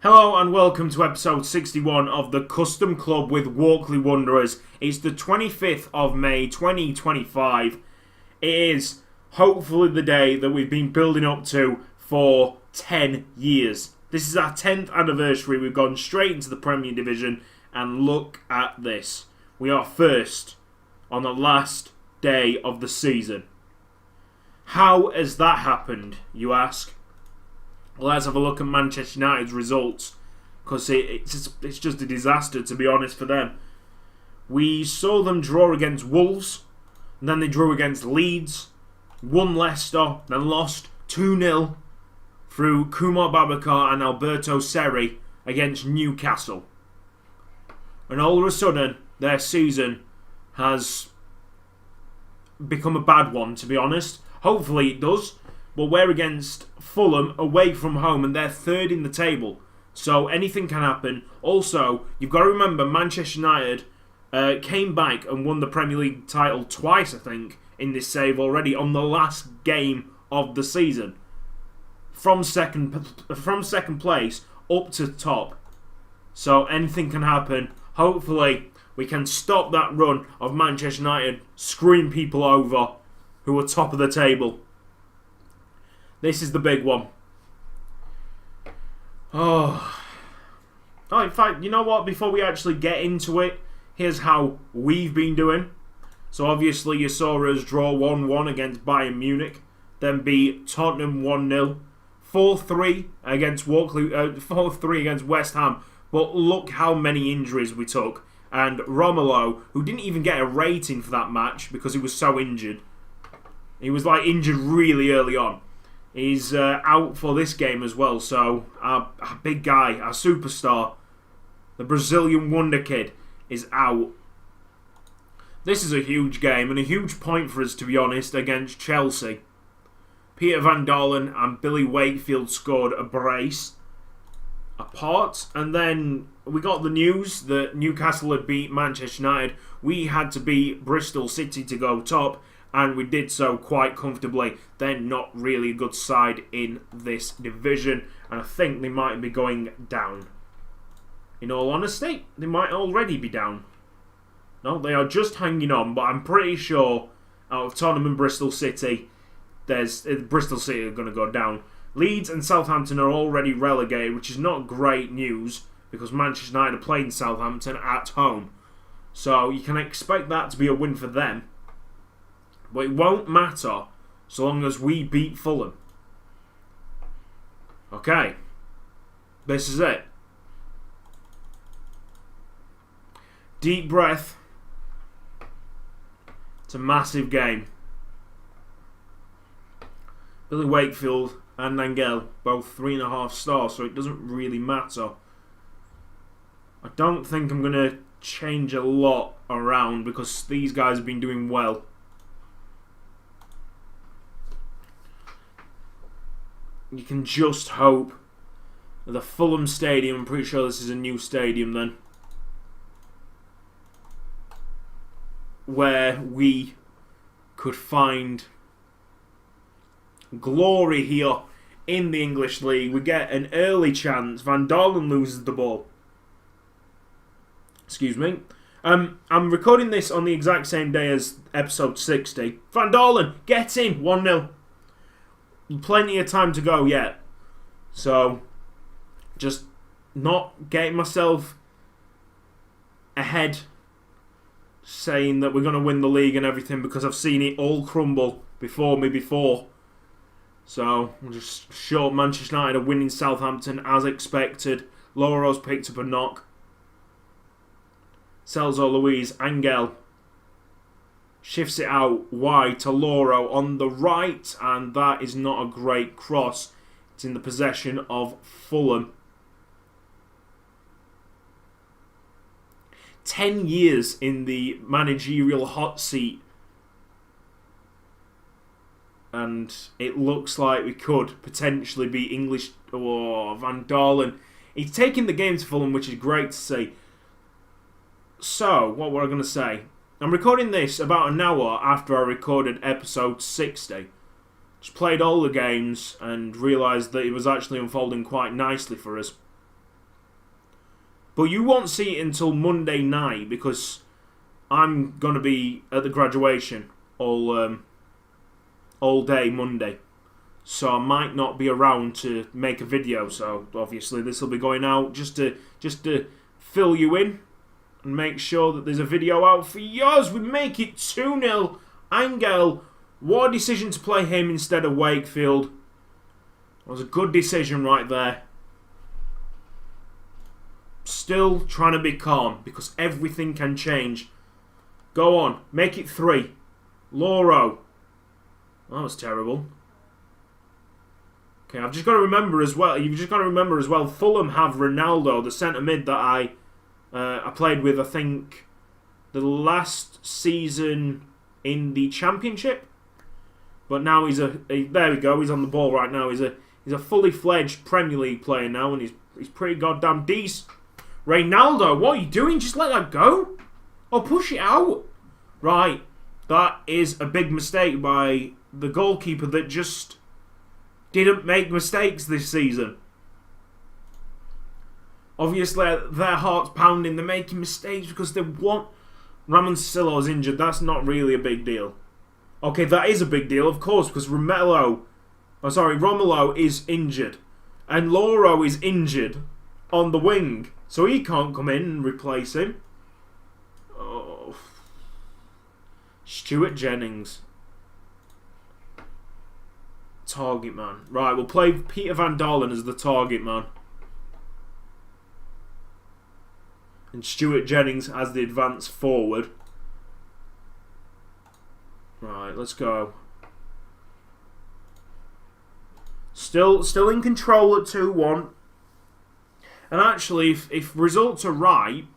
Hello and welcome to episode 61 of the Custom Club with Walkley Wanderers. It's the 25th of May 2025. It is hopefully the day that we've been building up to for 10 years. This is our 10th anniversary. We've gone straight into the Premier Division and look at this. We are first on the last day of the season. How has that happened, you ask? Let's have a look at Manchester United's results, because it's just a disaster, to be honest, for them. We saw them draw against Wolves, and then they drew against Leeds, won Leicester, then lost 2-0 through Kumar Babakar and Alberto Seri against Newcastle. And all of a sudden, their season has become a bad one, to be honest. Hopefully it does. But we're against Fulham away from home and they're third in the table. So anything can happen. Also, you've got to remember Manchester United came back and won the Premier League title twice, I think, in this save already on the last game of the season. From second place up to top. So anything can happen. Hopefully we can stop that run of Manchester United screwing people over who are top of the table. This is the big one. Oh, in fact, you know what? Before we actually get into it, here's how we've been doing. So obviously you saw us draw 1-1 against Bayern Munich, then beat Tottenham 1-0, 4-3 against Walkley, 4-3 against West Ham. But look how many injuries we took. And Romelu, who didn't even get a rating for that match because he was so injured. He was injured really early on. He's out for this game as well, so our big guy, our superstar, the Brazilian wonder kid, is out. This is a huge game and a huge point for us, to be honest, against Chelsea. Peter Van Dalen and Billy Wakefield scored a brace apart, and then we got the news that Newcastle had beat Manchester United. We had to beat Bristol City to go top, and we did so quite comfortably. They're not really a good side in this division, and I think they might be going down. In all honesty, they might already be down. No, they are just hanging on, but I'm pretty sure out of Tottenham and Bristol City, Bristol City are going to go down. Leeds and Southampton are already relegated, which is not great news, because Manchester United are playing Southampton at home. So you can expect that to be a win for them. But it won't matter so long as we beat Fulham. Okay. This is it. Deep breath. It's a massive game. Billy Wakefield and Nangel, both 3.5 stars, so it doesn't really matter. I don't think I'm going to change a lot around because these guys have been doing well. You can just hope that the Fulham Stadium, I'm pretty sure this is a new stadium then, where we could find glory here in the English League. We get an early chance. Van Dalen loses the ball. Excuse me. I'm recording this on the exact same day as episode 60. Van Dalen, get in! 1-0. Plenty of time to go yet. So, just not getting myself ahead saying that we're going to win the league and everything, because I've seen it all crumble before me before. So, we'll just show Manchester United are winning Southampton as expected. Loro's picked up a knock. Celso Luis, Angel shifts it out wide to Loro on the right, and that is not a great cross. It's in the possession of Fulham. 10 years in the managerial hot seat, and it looks like we could potentially be English. Van Dalen. He's taking the game to Fulham, which is great to see. So, what were I going to say? I'm recording this about an hour after I recorded episode 60. Just played all the games and realised that it was actually unfolding quite nicely for us. But you won't see it until Monday night because I'm going to be at the graduation all day Monday. So I might not be around to make a video. So obviously this will be going out just to fill you in and make sure that there's a video out for yours. We make it 2-0. Angel, what a decision to play him instead of Wakefield. It was a good decision right there. Still trying to be calm because everything can change. Go on, make it 3. Loro. That was terrible. Okay, I've just got to remember as well. You've just got to remember as well. Fulham have Ronaldo, the centre mid that I played with. I think the last season in the Championship. But now there we go. He's on the ball right now. He's a fully fledged Premier League player now, and he's pretty goddamn decent. Ronaldo, what are you doing? Just let that go. Or push it out. Right, that is a big mistake by the goalkeeper that just didn't make mistakes this season. Obviously, their heart's pounding. They're making mistakes because they want... Ramon Silo's injured. That's not really a big deal. Okay, that is a big deal, of course, because Romelu is injured. And Loro is injured on the wing. So he can't come in and replace him. Oh. Stuart Jennings. Target man. Right, we'll play Peter Van Dalen as the target man. And Stuart Jennings as the advance forward. Right, let's go. Still in control at 2-1. And actually, if results are right,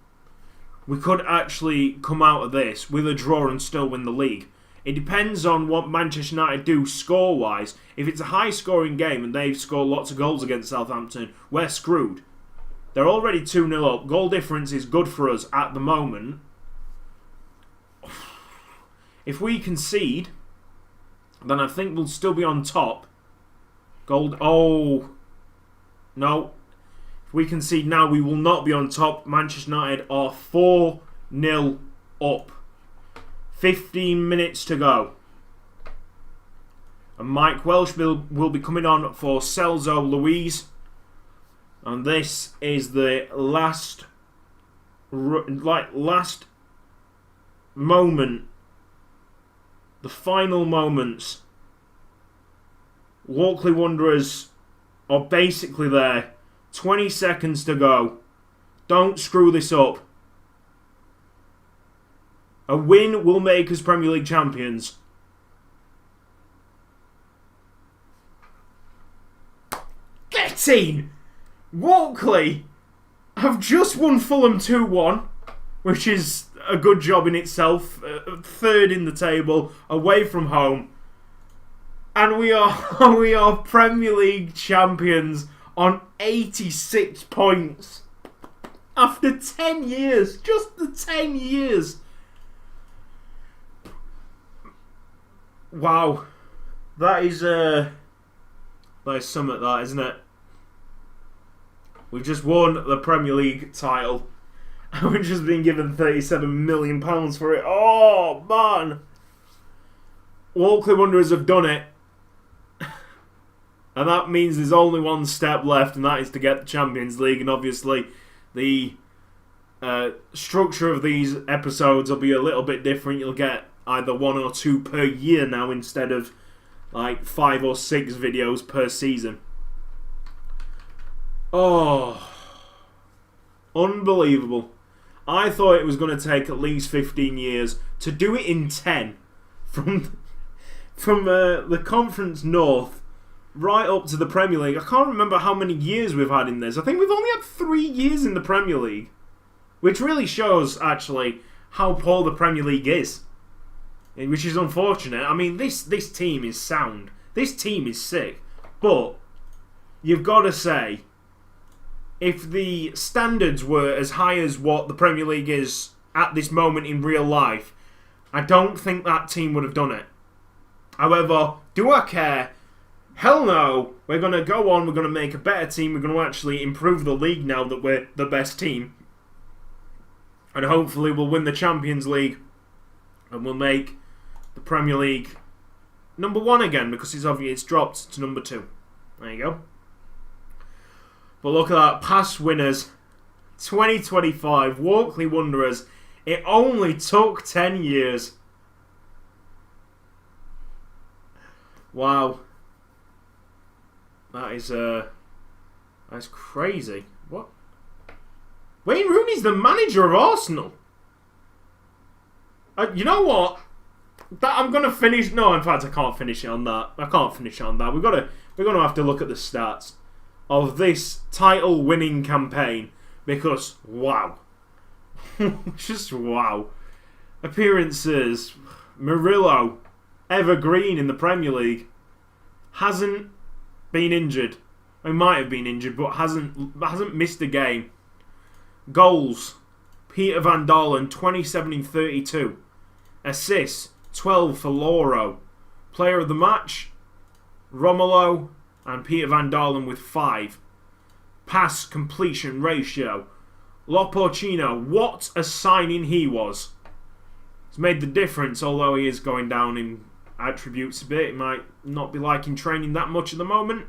we could actually come out of this with a draw and still win the league. It depends on what Manchester United do score-wise. If it's a high-scoring game and they've scored lots of goals against Southampton, we're screwed. They're already 2-0 up. Goal difference is good for us at the moment. If we concede, then I think we'll still be on top. Oh. No. If we concede now, we will not be on top. Manchester United are 4-0 up. 15 minutes to go. And Mike Welsh will be coming on for Celso Luis. And this is the last moment. The final moments. Walkley Wanderers are basically there. 20 seconds to go. Don't screw this up. A win will make us Premier League champions. Get in! Walkley have just won Fulham 2-1, which is a good job in itself. Third in the table, away from home. And we are Premier League champions on 86 points. After 10 years. Just the 10 years. Wow. That is something, that, isn't it? We've just won the Premier League title. And we've just been given £37 million for it. Oh, man. Walkley Wanderers have done it. And that means there's only one step left, and that is to get the Champions League. And obviously, the structure of these episodes will be a little bit different. You'll get either 1 or 2 per year now instead of like 5 or 6 videos per season. Oh, unbelievable. I thought it was going to take at least 15 years. To do it in 10 from the Conference North right up to the Premier League. I can't remember how many years we've had in this. I think we've only had 3 years in the Premier League, which really shows actually how poor the Premier League is, which is unfortunate. I mean, this team is sound. This team is sick. But you've got to say, if the standards were as high as what the Premier League is at this moment in real life, I don't think that team would have done it. However, do I care? Hell no. We're going to go on. We're going to make a better team. We're going to actually improve the league now that we're the best team. And hopefully we'll win the Champions League. And we'll make the Premier League number 1 again. Because it's dropped to number 2. There you go. But look at that. Past winners. 2025. Walkley Wanderers. It only took 10 years. Wow. That's crazy. What? Wayne Rooney's the manager of Arsenal. You know what? I'm gonna finish. No, in fact, I can't finish it on that. I can't finish it on that. We're gonna have to look at the stats of this title-winning campaign because wow, just wow. Appearances. Murillo, evergreen in the Premier League, hasn't been injured. He might have been injured, but hasn't missed a game. Goals. Peter Van Dalen, 27 in 32. Assists, 12 for Loro. Player of the match, Romelu and Peter Van Dalen with 5. Pass completion ratio. Loporcino, what a signing he was. He's made the difference, although he is going down in attributes a bit. He might not be liking training that much at the moment.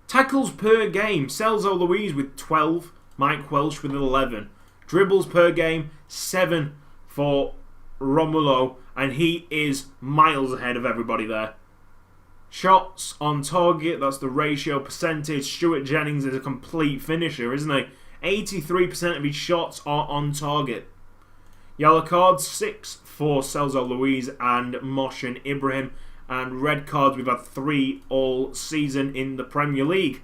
Tackles per game. Celso Luis with 12. Mike Welsh with 11. Dribbles per game, 7 for Romulo. And he is miles ahead of everybody there. Shots on target, that's the ratio percentage. Stuart Jennings is a complete finisher, isn't he? 83% of his shots are on target. Yellow cards, 6 for Celso Luis and Moshin Ibrahim. And red cards, we've had 3 all season in the Premier League.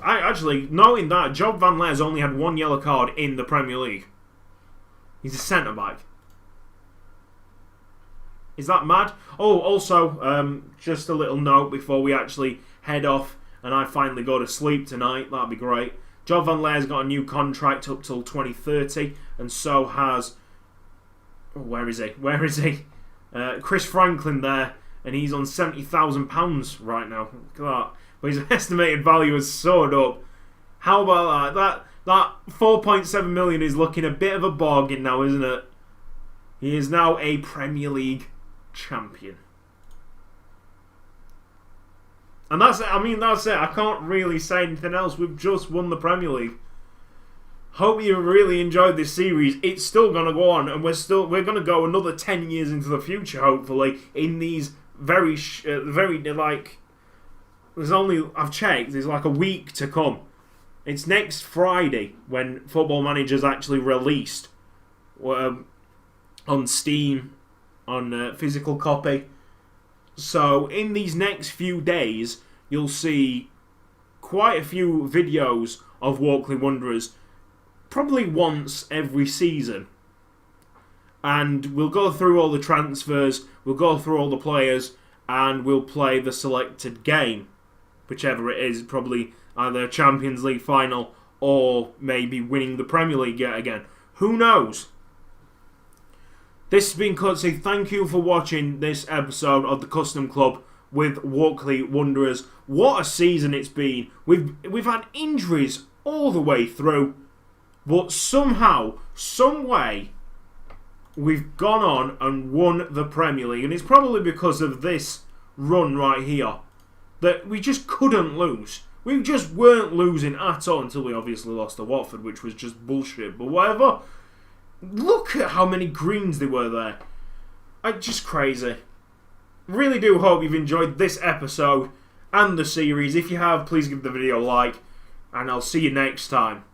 Actually, knowing that, Job Van Leer's only had 1 yellow card in the Premier League. He's a centre-back. Is that mad? Oh, also, just a little note before we actually head off and I finally go to sleep tonight. That'd be great. Job Van Leer's got a new contract up till 2030, and so has... Oh, where is he? Chris Franklin there, and he's on £70,000 right now. Look at that. But his estimated value has soared up. How about that? That 4.7 million is looking a bit of a bargain now, isn't it? He is now a Premier League champion. And that's it. I mean, that's it. I can't really say anything else. We've just won the Premier League. Hope you really enjoyed this series. It's still going to go on, and we're going to go another 10 years into the future, hopefully, in these very like... I've checked, there's like a week to come. It's next Friday when Football Manager's actually released on Steam, on physical copy. So in these next few days, you'll see quite a few videos of Walkley Wanderers, probably once every season. And we'll go through all the transfers, we'll go through all the players, and we'll play the selected game. Whichever it is, probably either a Champions League final or maybe winning the Premier League yet again. Who knows? This has been Cutsy. Thank you for watching this episode of the Custom Club with Walkley Wanderers. What a season it's been. We've had injuries all the way through, but somehow, some way, we've gone on and won the Premier League, and it's probably because of this run right here that we just couldn't lose. We just weren't losing at all until we obviously lost to Watford, which was just bullshit. But whatever. Look at how many greens there were there. Just crazy. Really do hope you've enjoyed this episode and the series. If you have, please give the video a like. And I'll see you next time.